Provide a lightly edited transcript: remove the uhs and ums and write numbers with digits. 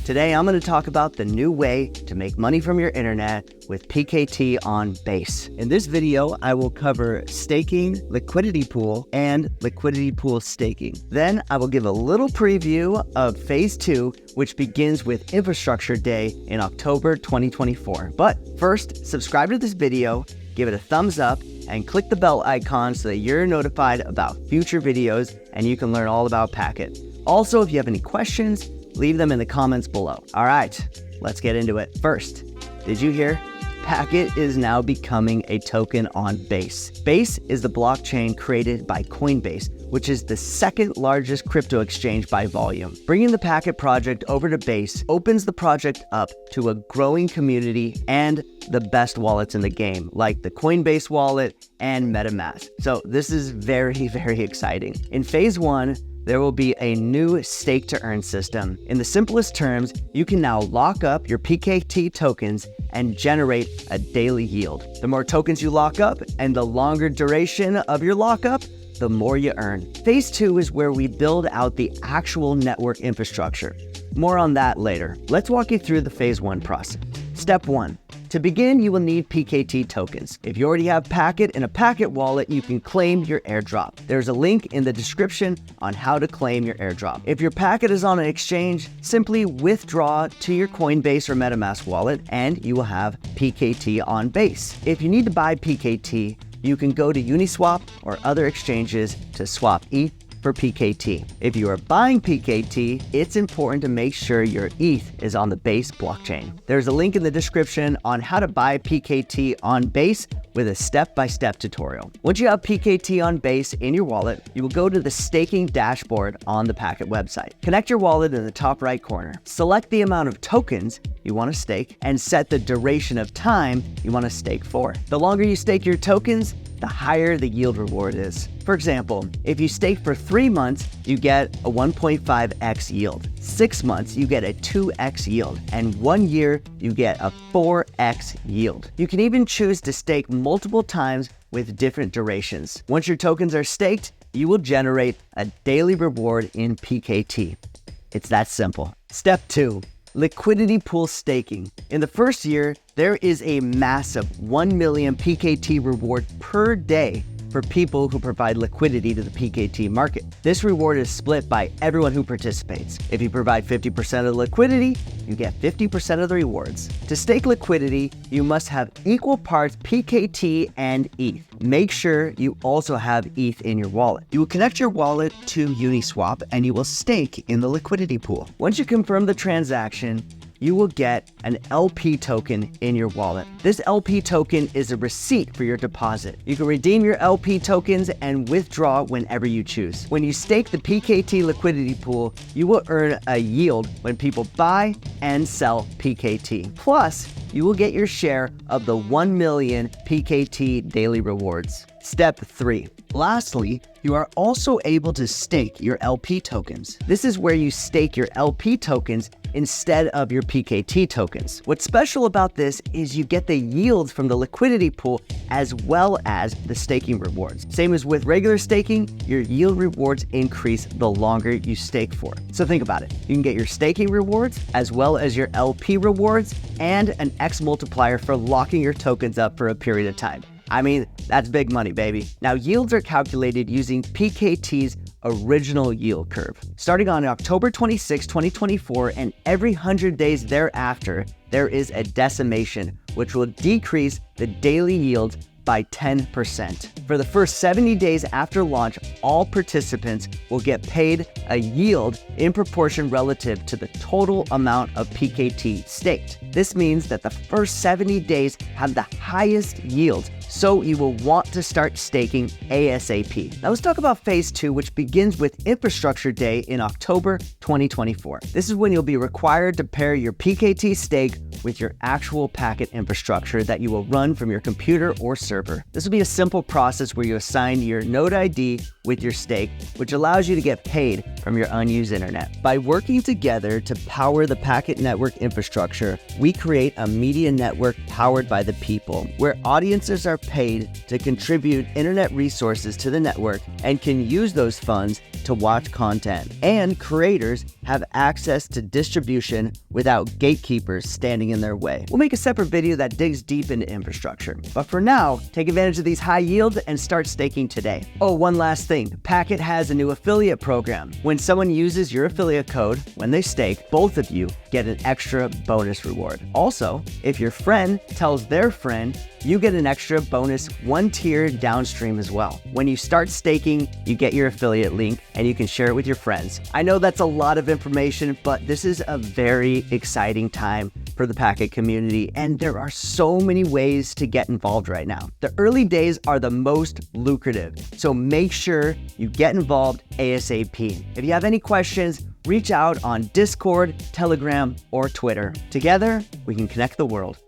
Today, I'm going to talk about the new way to make money from your internet with PKT on Base. In this video, I will cover staking, liquidity pool, and liquidity pool staking. Then I will give a little preview of phase 2, which begins with Infrastructure Day in October 2024. But first, subscribe to this video, give it a thumbs up, and click the bell icon so that you're notified about future videos and you can learn all about Packet. Also, if you have any questions, leave them in the comments below. All right, let's get into it. First, did you hear? Packet is now becoming a token on Base. Base is the blockchain created by Coinbase, which is the second largest crypto exchange by volume. Bringing the Packet project over to Base opens the project up to a growing community and the best wallets in the game, like the Coinbase wallet and MetaMask. So this is very, very exciting. In phase 1, there will be a new stake to earn system. In the simplest terms, you can now lock up your PKT tokens and generate a daily yield. The more tokens you lock up and the longer duration of your lockup, the more you earn. Phase 2 is where we build out the actual network infrastructure. More on that later. Let's walk you through the phase 1 process. Step 1. To begin, you will need PKT tokens. If you already have Packet in a Packet wallet, you can claim your airdrop. There's a link in the description on how to claim your airdrop. If your Packet is on an exchange, simply withdraw to your Coinbase or MetaMask wallet and you will have PKT on Base. If you need to buy PKT, you can go to Uniswap or other exchanges to swap ETH for PKT. If you are buying PKT, it's important to make sure your ETH is on the Base blockchain. There's a link in the description on how to buy PKT on Base with a step-by-step tutorial. Once you have PKT on Base in your wallet, you will go to the staking dashboard on the Packet website. Connect your wallet in the top right corner. Select the amount of tokens you want to stake and set the duration of time you want to stake for. The longer you stake your tokens, the higher the yield reward is. For example, if you stake for 3 months, you get a 1.5x yield. 6 months, you get a 2x yield. And 1 year, you get a 4x yield. You can even choose to stake multiple times with different durations. Once your tokens are staked, you will generate a daily reward in PKT. It's that simple. Step 2. Liquidity pool staking. In the first year, there is a massive 1 million PKT reward per day for people who provide liquidity to the PKT market. This reward is split by everyone who participates. If you provide 50% of the liquidity, you get 50% of the rewards. To stake liquidity, you must have equal parts PKT and ETH. Make sure you also have ETH in your wallet. You will connect your wallet to Uniswap and you will stake in the liquidity pool. Once you confirm the transaction, you will get an LP token in your wallet. This LP token is a receipt for your deposit. You can redeem your LP tokens and withdraw whenever you choose. When you stake the PKT liquidity pool, you will earn a yield when people buy and sell PKT. Plus, you will get your share of the 1 million PKT daily rewards. Step 3. Lastly, you are also able to stake your LP tokens. This is where you stake your LP tokens instead of your PKT tokens. What's special about this is you get the yields from the liquidity pool as well as the staking rewards. Same as with regular staking, your yield rewards increase the longer you stake for. So think about it. You can get your staking rewards as well as your LP rewards and an X multiplier for locking your tokens up for a period of time. I mean, that's big money, baby. Now, yields are calculated using PKT's original yield curve. Starting on October 26, 2024, and every 100 days thereafter, there is a decimation, which will decrease the daily yield by 10%. For the first 70 days after launch, all participants will get paid a yield in proportion relative to the total amount of PKT staked. This means that the first 70 days have the highest yield, so you will want to start staking ASAP. Now let's talk about phase 2, which begins with Infrastructure Day in October 2024. This is when you'll be required to pair your PKT stake with your actual Packet infrastructure that you will run from your computer or server. This will be a simple process where you assign your node ID with your stake, which allows you to get paid from your unused internet. By working together to power the Packet network infrastructure, we create a media network powered by the people, where audiences are paid to contribute internet resources to the network and can use those funds to watch content. And creators have access to distribution without gatekeepers standing in their way. We'll make a separate video that digs deep into infrastructure. But for now, take advantage of these high yields and start staking today. Oh, one last thing. Packet has a new affiliate program. When someone uses your affiliate code when they stake, both of you get an extra bonus reward. Also, if your friend tells their friend, you get an extra bonus one tier downstream as well. When you start staking, you get your affiliate link and you can share it with your friends. I know that's a lot of information, but this is a very exciting time for the Packet community, and there are so many ways to get involved right now. The early days are the most lucrative, so make sure you get involved ASAP. If you have any questions, reach out on Discord, Telegram, or Twitter. Together, we can connect the world.